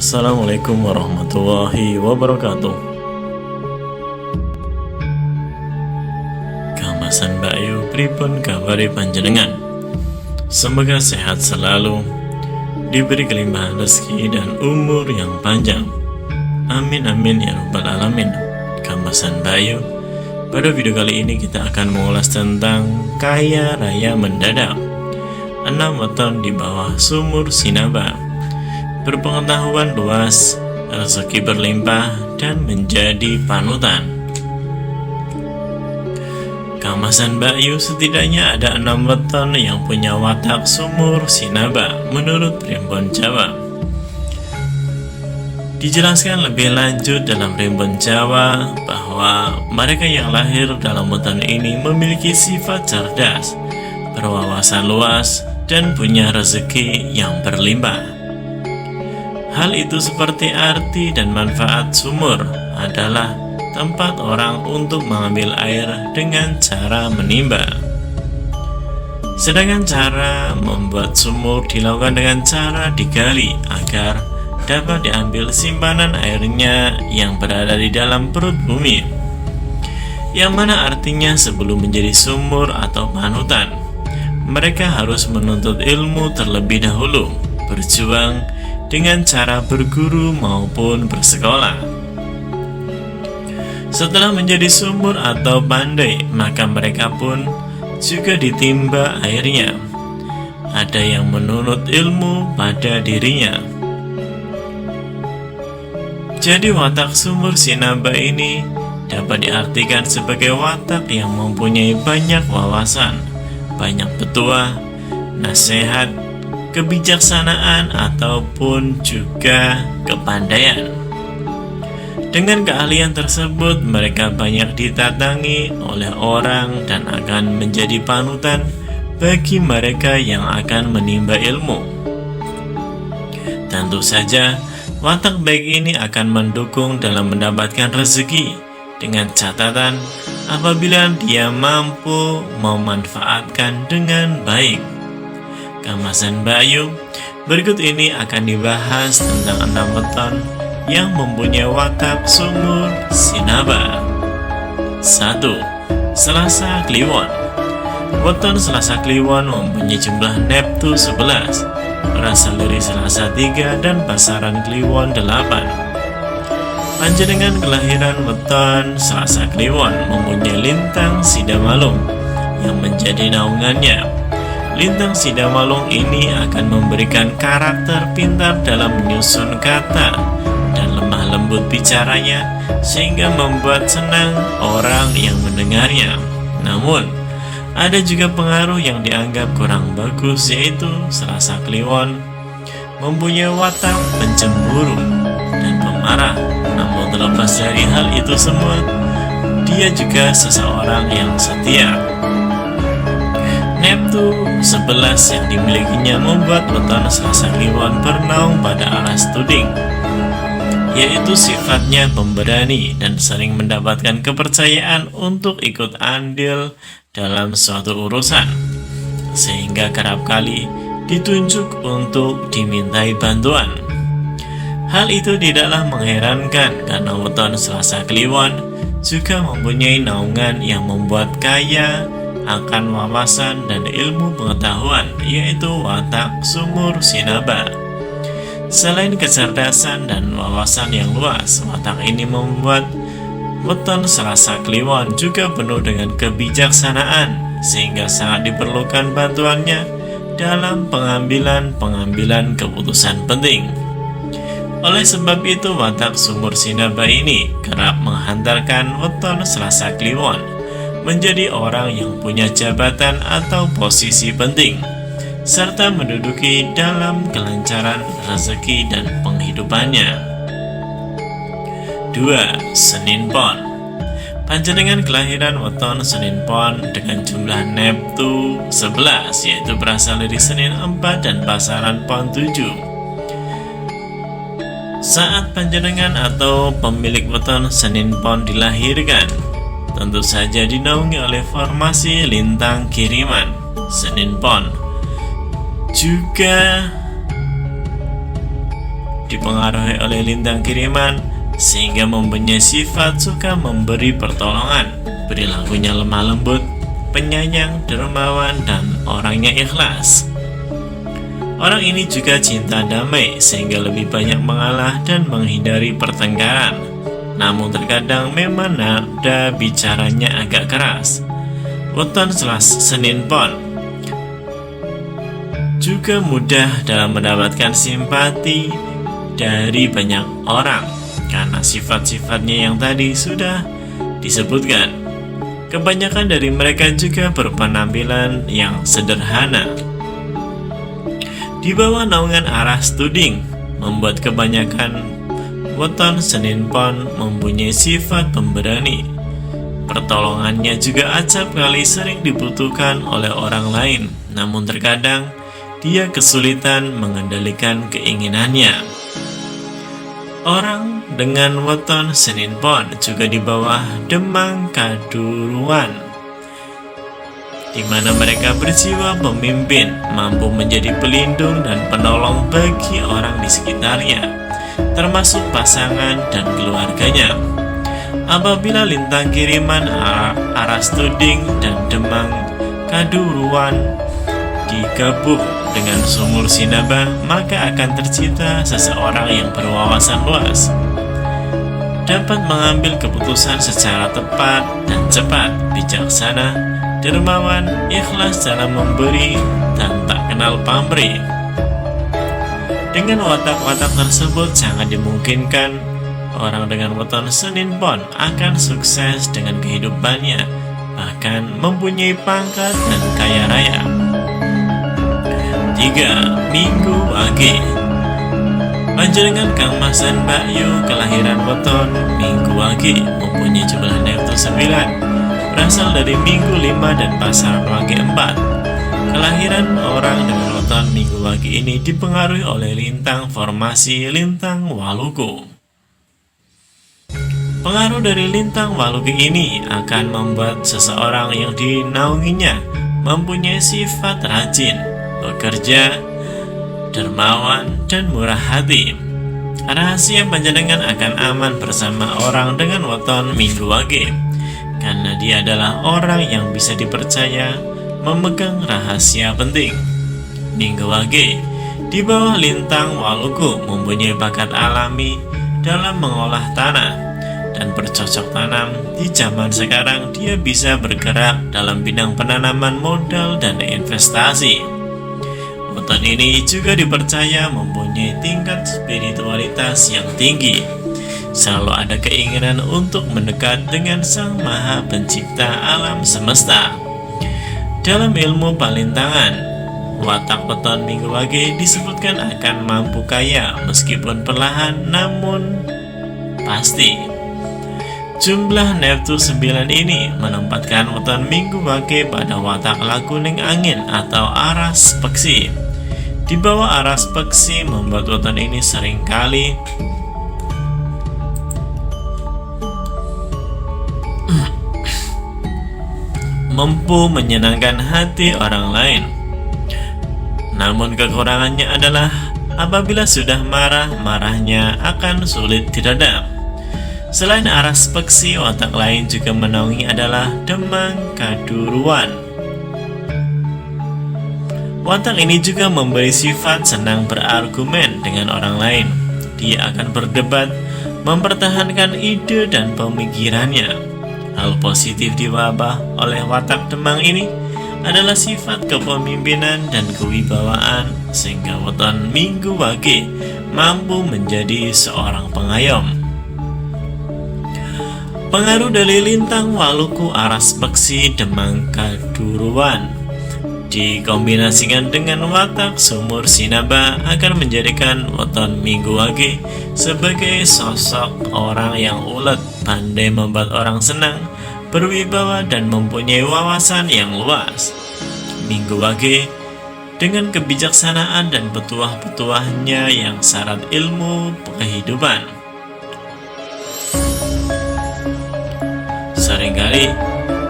Assalamualaikum warahmatullahi wabarakatuh. Kamasan Bayu pripun kabari panjenengan? Semoga sehat selalu, diberi kelimpahan rezeki dan umur yang panjang. Amin amin ya rabbal alamin. Kamasan Bayu, pada video kali ini kita akan mengulas tentang kaya raya mendadak, 6 weton di bawah sumur Sinaba. Berpengetahuan luas, rezeki berlimpah, dan menjadi panutan. Kamasan Bayu, setidaknya ada 6 weton yang punya watak sumur Sinaba menurut Primbon Jawa. Dijelaskan lebih lanjut dalam Primbon Jawa bahwa mereka yang lahir dalam weton ini memiliki sifat cerdas, berwawasan luas, dan punya rezeki yang berlimpah. Hal itu seperti arti dan manfaat sumur adalah tempat orang untuk mengambil air dengan cara menimba. Sedangkan cara membuat sumur dilakukan dengan cara digali agar dapat diambil simpanan airnya yang berada di dalam perut bumi, yang mana artinya sebelum menjadi sumur atau panutan, mereka harus menuntut ilmu terlebih dahulu, berjuang dengan cara berguru maupun bersekolah. Setelah menjadi sumur atau pandai, maka mereka pun juga ditimba airnya. Ada yang menuntut ilmu pada dirinya. Jadi watak sumur Sinaba ini dapat diartikan sebagai watak yang mempunyai banyak wawasan, banyak petuah, nasihat, kebijaksanaan, ataupun juga kepandaian. Dengan keahlian tersebut, mereka banyak ditatangi oleh orang dan akan menjadi panutan bagi mereka yang akan menimba ilmu. Tentu saja, watak baik ini akan mendukung dalam mendapatkan rezeki, dengan catatan apabila dia mampu memanfaatkan dengan baik. Kamasan Bayu, berikut ini akan dibahas tentang 6 weton yang mempunyai watak sumur Sinaba. 1. Selasa Kliwon. Weton Selasa Kliwon mempunyai jumlah neptu 11, berasal dari Selasa 3 dan pasaran Kliwon 8. Panjenengan kelahiran weton Selasa Kliwon mempunyai lintang Sidamalung yang menjadi naungannya. Lintang Sidamalung ini akan memberikan karakter pintar dalam menyusun kata dan lemah lembut bicaranya sehingga membuat senang orang yang mendengarnya. Namun, ada juga pengaruh yang dianggap kurang bagus, yaitu Selasa Kliwon mempunyai watak pencemburu dan pemarah. Namun terlepas dari hal itu semua, dia juga seseorang yang setia. Neptu 11 yang dimilikinya membuat weton Selasa Kliwon bernaung pada alas tuding, yaitu sifatnya pemberani dan sering mendapatkan kepercayaan untuk ikut andil dalam suatu urusan, sehingga kerap kali ditunjuk untuk dimintai bantuan. Hal itu tidaklah mengherankan karena weton Selasa Kliwon juga mempunyai naungan yang membuat kaya akan wawasan dan ilmu pengetahuan, yaitu watak sumur Sinaba. Selain kecerdasan dan wawasan yang luas, watak ini membuat weton Selasa Kliwon juga penuh dengan kebijaksanaan, sehingga sangat diperlukan bantuannya dalam pengambilan keputusan penting. Oleh sebab itu, watak sumur Sinaba ini kerap menghantarkan weton Selasa Kliwon menjadi orang yang punya jabatan atau posisi penting, serta menduduki dalam kelancaran rezeki dan penghidupannya. 2. Senin Pon. Panjenengan kelahiran weton Senin Pon dengan jumlah neptu 11, yaitu berasal dari Senin 4 dan pasaran Pon 7. Saat panjenengan atau pemilik weton Senin Pon dilahirkan, tentu saja dinaungi oleh formasi lintang kiriman Senin Pon. Juga dipengaruhi oleh lintang kiriman sehingga mempunyai sifat suka memberi pertolongan. Perilakunya lemah lembut, penyayang, dermawan, dan orangnya ikhlas. Orang ini juga cinta damai sehingga lebih banyak mengalah dan menghindari pertengkaran. Namun terkadang memang nada bicaranya agak keras. Weton Senin Pon juga mudah dalam mendapatkan simpati dari banyak orang karena sifat-sifatnya yang tadi sudah disebutkan. Kebanyakan dari mereka juga berpenampilan yang sederhana. Di bawah naungan Aras Tuding membuat kebanyakan weton Senin Pon mempunyai sifat pemberani. Pertolongannya juga acap kali sering dibutuhkan oleh orang lain, namun terkadang dia kesulitan mengendalikan keinginannya. Orang dengan weton Senin Pon juga di bawah Demang Kaduruan, di mana mereka berjiwa pemimpin, mampu menjadi pelindung dan penolong bagi orang di sekitarnya, termasuk pasangan dan keluarganya. Apabila lintang kiriman Aras Tuding dan Demang Kaduruan digabung dengan sumur Sinaba, maka akan tercipta seseorang yang berwawasan luas, dapat mengambil keputusan secara tepat dan cepat, bijaksana, dermawan, ikhlas dalam memberi, dan tak kenal pamrih. Dengan watak-watak tersebut sangat dimungkinkan orang dengan weton Senin Pon akan sukses dengan kehidupannya, bahkan mempunyai pangkat dan kaya raya. 3. Minggu Wage. Panjenengan Kang Mas dan Mbak Yu kelahiran weton Minggu Wage mempunyai jumlah Neptus 9, berasal dari Minggu 5 dan Pasaran Wage 4. Kelahiran orang dengan weton Minggu Wage ini dipengaruhi oleh lintang formasi lintang Waluku. Pengaruh dari lintang Waluku ini akan membuat seseorang yang dinaunginya mempunyai sifat rajin, bekerja, dermawan, dan murah hati. Rahasia panjenengan akan aman bersama orang dengan weton Minggu Wage, karena dia adalah orang yang bisa dipercaya memegang rahasia penting. Minggu Wage di bawah lintang Waluku mempunyai bakat alami dalam mengolah tanah dan bercocok tanam. Di zaman sekarang dia bisa bergerak dalam bidang penanaman modal dan investasi. Weton ini juga dipercaya mempunyai tingkat spiritualitas yang tinggi. Selalu ada keinginan untuk mendekat dengan Sang Maha Pencipta alam semesta. Dalam ilmu palintangan, watak weton Minggu Wage disebutkan akan mampu kaya meskipun perlahan namun pasti. Jumlah Neptus 9 ini menempatkan weton Minggu Wage pada watak lakuning angin atau aras peksi. Di bawah aras peksi membuat weton ini seringkali mampu menyenangkan hati orang lain. Namun kekurangannya adalah apabila sudah marah, marahnya akan sulit diredam. Selain aras peksi, watak lain juga menaungi adalah Demang Kaduruan. Watak ini juga memberi sifat senang berargumen dengan orang lain. Dia akan berdebat, mempertahankan ide dan pemikirannya. Hal positif diwabah oleh watak Demang ini adalah sifat kepemimpinan dan kewibawaan, sehingga weton Minggu Wage mampu menjadi seorang pengayom. Pengaruh dari lintang Waluku aras peksi Demang Kaduruan dikombinasikan dengan watak sumur Sinaba akan menjadikan weton Minggu Wage sebagai sosok orang yang ulet, pandai membuat orang senang, berwibawa, dan mempunyai wawasan yang luas. Minggu Wage dengan kebijaksanaan dan petuah-petuahnya yang syarat ilmu kehidupan seringkali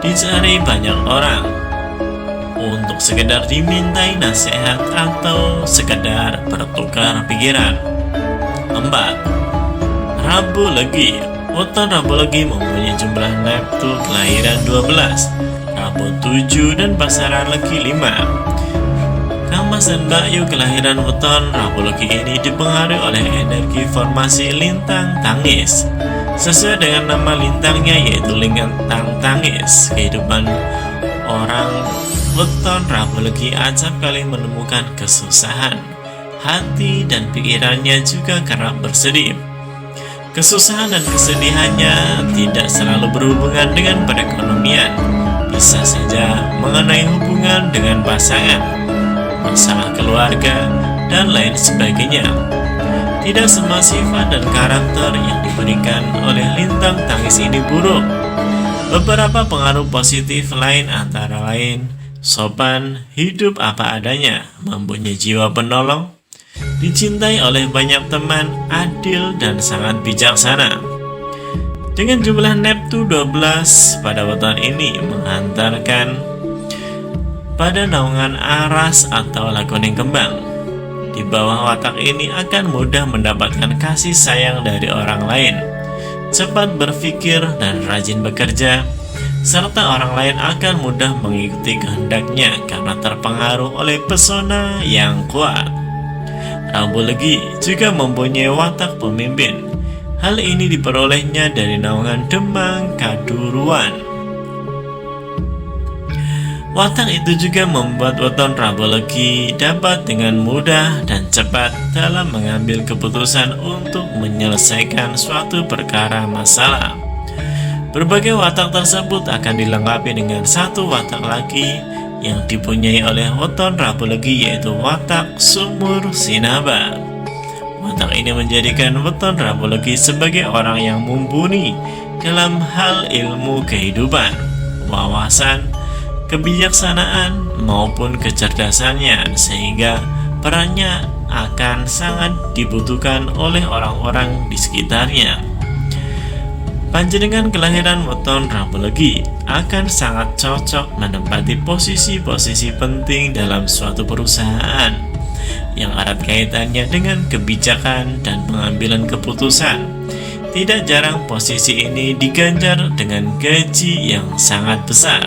dicari banyak orang untuk sekedar dimintai nasihat atau sekedar bertukar pikiran. 4. Rabu Legi. Weton Rabu Legi mempunyai jumlah neptu kelahiran 12, Rabu 7, dan pasaran Legi 5. Kamas dan Bakyu kelahiran weton Rabu Legi ini dipengaruhi oleh energi formasi lintang tangis. Sesuai dengan nama lintangnya yaitu lintang tangis, kehidupan orang weton Rabu Legi acap kali menemukan kesusahan. Hati dan pikirannya juga kerap bersedih. Kesusahan dan kesedihannya tidak selalu berhubungan dengan perekonomian, bisa saja mengenai hubungan dengan pasangan, masalah keluarga, dan lain sebagainya. Tidak semua sifat dan karakter yang diberikan oleh lintang tangis ini buruk. Beberapa pengaruh positif lain antara lain sopan, hidup apa adanya, mempunyai jiwa penolong, dicintai oleh banyak teman, adil, dan sangat bijaksana. Dengan jumlah neptu 12 pada weton ini menghantarkan pada naungan aras atau lakuning kembang. Di bawah watak ini akan mudah mendapatkan kasih sayang dari orang lain, cepat berpikir dan rajin bekerja, serta orang lain akan mudah mengikuti kehendaknya karena terpengaruh oleh pesona yang kuat. Rabu Legi juga mempunyai watak pemimpin. Hal ini diperolehnya dari naungan Demang Kaduruan. Watak itu juga membuat weton Rabu Legi dapat dengan mudah dan cepat dalam mengambil keputusan untuk menyelesaikan suatu perkara masalah. Berbagai watak tersebut akan dilengkapi dengan satu watak lagi yang dipunyai oleh weton Rabu Legi, yaitu watak Sumur Sinaba. Watak ini menjadikan weton Rabu Legi sebagai orang yang mumpuni dalam hal ilmu kehidupan, wawasan, kebijaksanaan, maupun kecerdasannya, sehingga perannya akan sangat dibutuhkan oleh orang-orang di sekitarnya. Panjenengan kelahiran weton Rabu Legi akan sangat cocok menempati posisi-posisi penting dalam suatu perusahaan yang erat kaitannya dengan kebijakan dan pengambilan keputusan. Tidak jarang posisi ini diganjar dengan gaji yang sangat besar.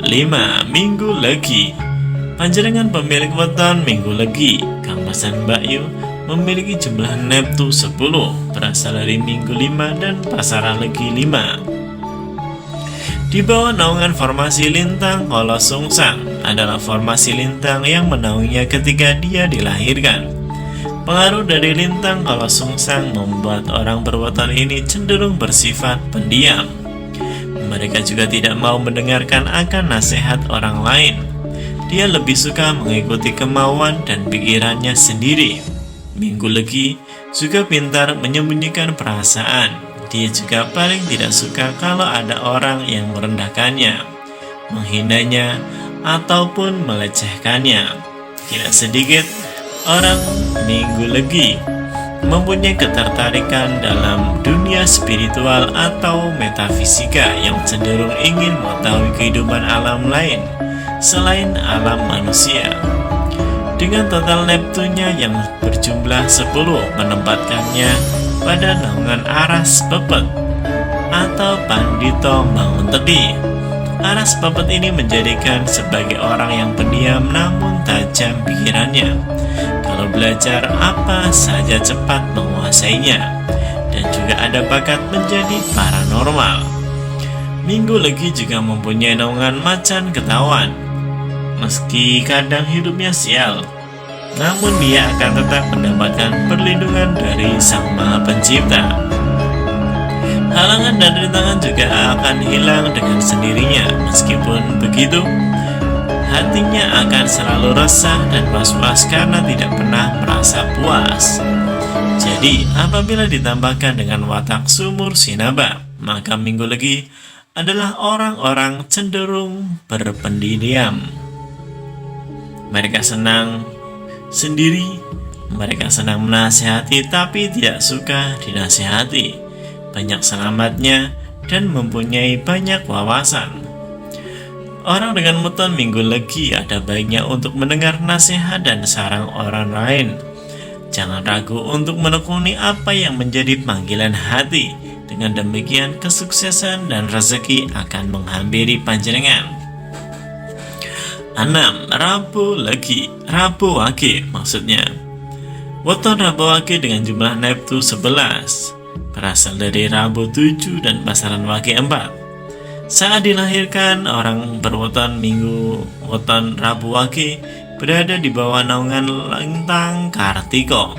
5. Minggu Legi. Panjenengan pemilik weton Minggu Legi, Kamas dan Bakyu, memiliki jumlah neptu 10 berasal dari Minggu 5 dan pasaran Legi 5. Di bawah naungan formasi lintang Kolosungsang adalah formasi lintang yang menaunginya ketika dia dilahirkan. Pengaruh dari lintang Kolosungsang membuat orang berweton ini cenderung bersifat pendiam. Mereka juga tidak mau mendengarkan akan nasihat orang lain. Dia lebih suka mengikuti kemauan dan pikirannya sendiri. Minggu Legi juga pintar menyembunyikan perasaan. Dia juga paling tidak suka kalau ada orang yang merendahkannya, menghinanya, ataupun melecehkannya. Tidak sedikit orang Minggu Legi mempunyai ketertarikan dalam dunia spiritual atau metafisika yang cenderung ingin mengetahui kehidupan alam lain selain alam manusia. Dengan total neptunya yang berjumlah 10 menempatkannya pada naungan aras pepet atau Pandito Manguntedi. Aras pepet ini menjadikan sebagai orang yang pendiam namun tajam pikirannya. Kalau belajar apa saja cepat menguasainya, dan juga ada bakat menjadi paranormal. Minggu Legi juga mempunyai naungan macan ketahuan. Meski kadang hidupnya sial, namun dia akan tetap mendapatkan perlindungan dari Sang Maha Pencipta. Halangan dan rintangan juga akan hilang dengan sendirinya. Meskipun begitu, hatinya akan selalu resah dan was-was karena tidak pernah merasa puas. Jadi, apabila ditambahkan dengan watak Sumur Sinaba, maka Minggu Legi adalah orang-orang cenderung berpendiam. Mereka senang sendiri, mereka senang menasihati tapi tidak suka dinasihati, banyak selamatnya, dan mempunyai banyak wawasan. Orang dengan weton Minggu Legi ada baiknya untuk mendengar nasihat dan saran orang lain. Jangan ragu untuk menekuni apa yang menjadi panggilan hati. Dengan demikian, kesuksesan dan rezeki akan menghampiri panjenengan. 6. Rabu Wage maksudnya. Weton Rabu Wage dengan jumlah Neptu 11 berasal dari Rabu 7 dan pasaran Wage 4. Saat dilahirkan, orang berweton Minggu weton Rabu Wage berada di bawah naungan lintang Kartiko.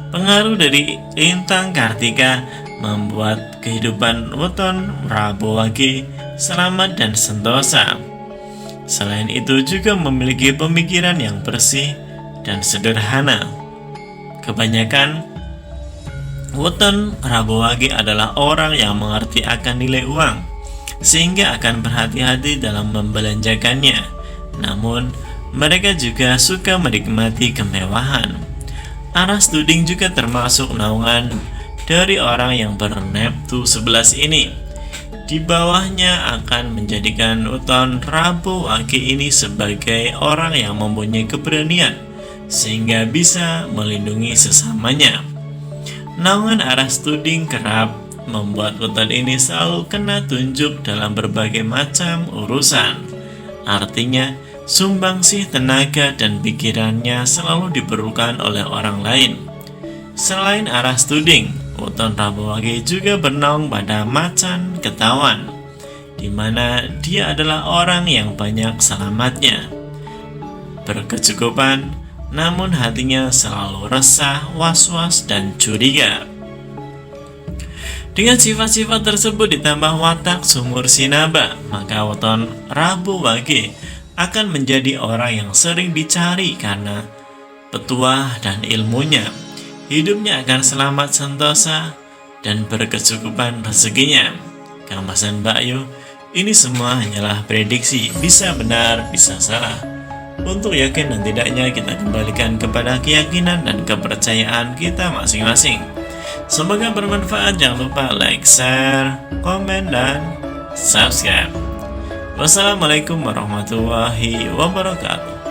Pengaruh dari lintang Kartika membuat kehidupan weton Rabu Wage selamat dan sentosa. Selain itu juga memiliki pemikiran yang bersih dan sederhana. Kebanyakan weton Rabu Wage adalah orang yang mengerti akan nilai uang, sehingga akan berhati-hati dalam membelanjakannya. Namun, mereka juga suka menikmati kemewahan. Aras Tuding juga termasuk naungan dari orang yang berneptu 11 ini. Di bawahnya akan menjadikan weton Rabu Wage ini sebagai orang yang mempunyai keberanian, sehingga bisa melindungi sesamanya. Naungan Aras Tuding kerap membuat weton ini selalu kena tunjuk dalam berbagai macam urusan. Artinya, sumbangsih tenaga dan pikirannya selalu diperlukan oleh orang lain. Selain Aras Tuding, weton Rabu Wage juga bernaung pada Macan Ketawan, di mana dia adalah orang yang banyak selamatnya, berkecukupan, namun hatinya selalu resah, was-was, dan curiga. Dengan sifat-sifat tersebut ditambah watak sumur sinaba, maka weton Rabu Wage akan menjadi orang yang sering dicari karena petuah dan ilmunya. Hidupnya akan selamat sentosa dan berkecukupan rezekinya. Kang Mas dan Mbak Ayu, ini semua hanyalah prediksi, bisa benar, bisa salah. Untuk yakin dan tidaknya kita kembalikan kepada keyakinan dan kepercayaan kita masing-masing. Semoga bermanfaat. Jangan lupa like, share, komen, dan subscribe. Wassalamualaikum warahmatullahi wabarakatuh.